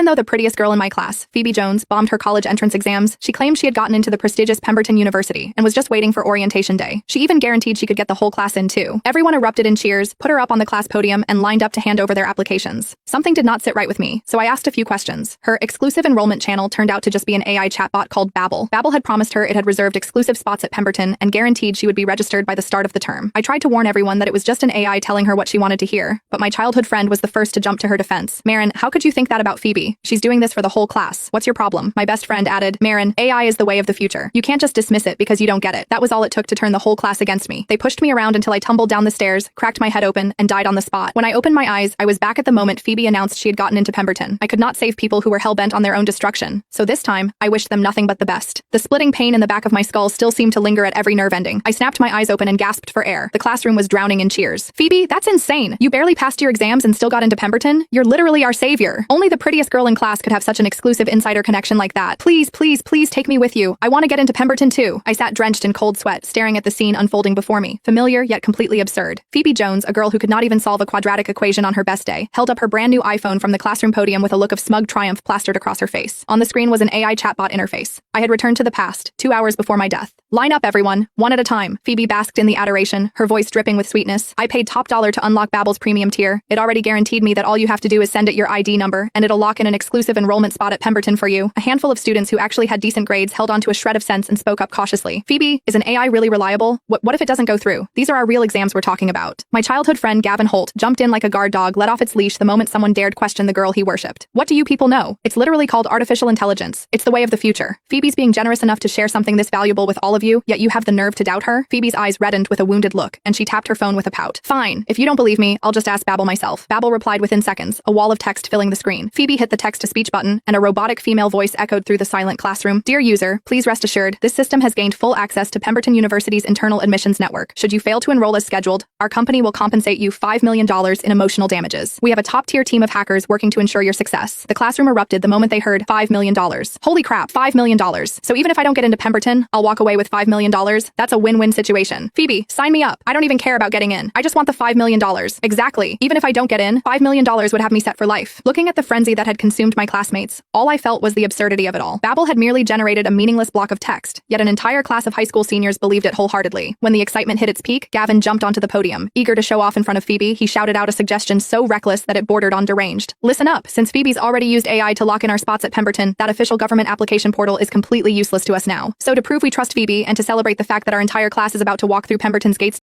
though the prettiest girl in my class, Phoebe Jones, bombed her college entrance exams, she claimed she had gotten into the prestigious Pemberton University and was just waiting for orientation day. She even guaranteed she could get the whole class in too. Everyone erupted in cheers, put her up on the class podium, and lined up to hand over their applications. Something did not sit right with me, so I asked a few questions. Her exclusive enrollment channel turned out to just be an AI chatbot called Babbel. Babbel had promised her it had reserved exclusive spots at Pemberton and guaranteed she would be registered by the start of the term. I tried to warn everyone that it was just an AI telling her what she wanted to hear, but my childhood friend was the first to jump to her defense. Marin, how could you think that about Phoebe? She's doing this for the whole class. What's your problem? My best friend added, Marin, AI is the way of the future. You can't just dismiss it because you don't get it. That was all it took to turn the whole class against me. They pushed me around until I tumbled down the stairs, cracked my head open, and died on the spot. When I opened my eyes, I was back at the moment Phoebe announced she had gotten into Pemberton. I could not save people who were hell-bent on their own destruction. So this time, I wished them nothing but the best. The splitting pain in the back of my skull still seemed to linger at every nerve ending. I snapped my eyes open and gasped for air. The classroom was drowning in cheers. Phoebe, that's insane. You barely passed your exams and still got into Pemberton? You're literally our savior. Only the prettiest girl in class could have such an exclusive insider connection like that. Please, please, please take me with you. I want to get into Pemberton too. I sat drenched in cold sweat, staring at the scene unfolding before me. Familiar, yet completely absurd. Phoebe Jones, a girl who could not even solve a quadratic equation on her best day, held up her brand new iPhone from the classroom podium with a look of smug triumph plastered across her face. On the screen was an AI chatbot interface. I had returned to the past, 2 hours before my death. Line up, everyone, one at a time. Phoebe basked in the adoration, her voice dripping with sweetness. I paid top dollar to unlock Babbel's premium tier. It already guaranteed me that all you have to do is send it your ID number, and it'll lock in an exclusive enrollment spot at Pemberton for you. A handful of students who actually had decent grades held onto a shred of sense and spoke up cautiously. Phoebe, is an AI really reliable? What if it doesn't go through? These are our real exams we're talking about. My childhood friend Gavin Holt jumped in like a guard dog let off its leash the moment someone dared question the girl he worshipped. What do you people know? It's literally called artificial intelligence. It's the way of the future. Phoebe's being generous enough to share something this valuable with all of you, yet you have the nerve to doubt her? Phoebe's eyes reddened with a wounded look, and she tapped her phone with a pout. Fine, if you don't believe me, I'll just ask Babbel myself. Babbel replied within seconds, a wall of text filling the screen. Phoebe hit the text-to-speech button, and a robotic female voice echoed through the silent classroom. Dear user, please rest assured, this system has gained full access to Pemberton University's internal admissions network. Should you fail to enroll as scheduled, our company will compensate you $5 million in emotional damages. We have a top-tier team of hackers working to ensure your success. The classroom erupted the moment they heard $5 million. Holy crap, $5 million. So even if I don't get into Pemberton, I'll walk away with $5 million. That's a win-win situation. Phoebe, sign me up. I don't even care about getting in. I just want the $5 million. Exactly. Even if I don't get in, $5 million would have me set for life. Looking at the frenzy that had consumed my classmates, all I felt was the absurdity of it all. Babbel had merely generated a meaningless block of text, yet an entire class of high school seniors believed it wholeheartedly. When the excitement hit its peak, Gavin jumped onto the podium. Eager to show off in front of Phoebe, he shouted out a suggestion so reckless that it bordered on deranged. Listen up, since Phoebe's already used AI to lock in our spots at Pemberton, that official government application portal is completely useless to us now. So to prove we trust Phoebe and to celebrate the fact that our entire class is about to walk through Pemberton's gates,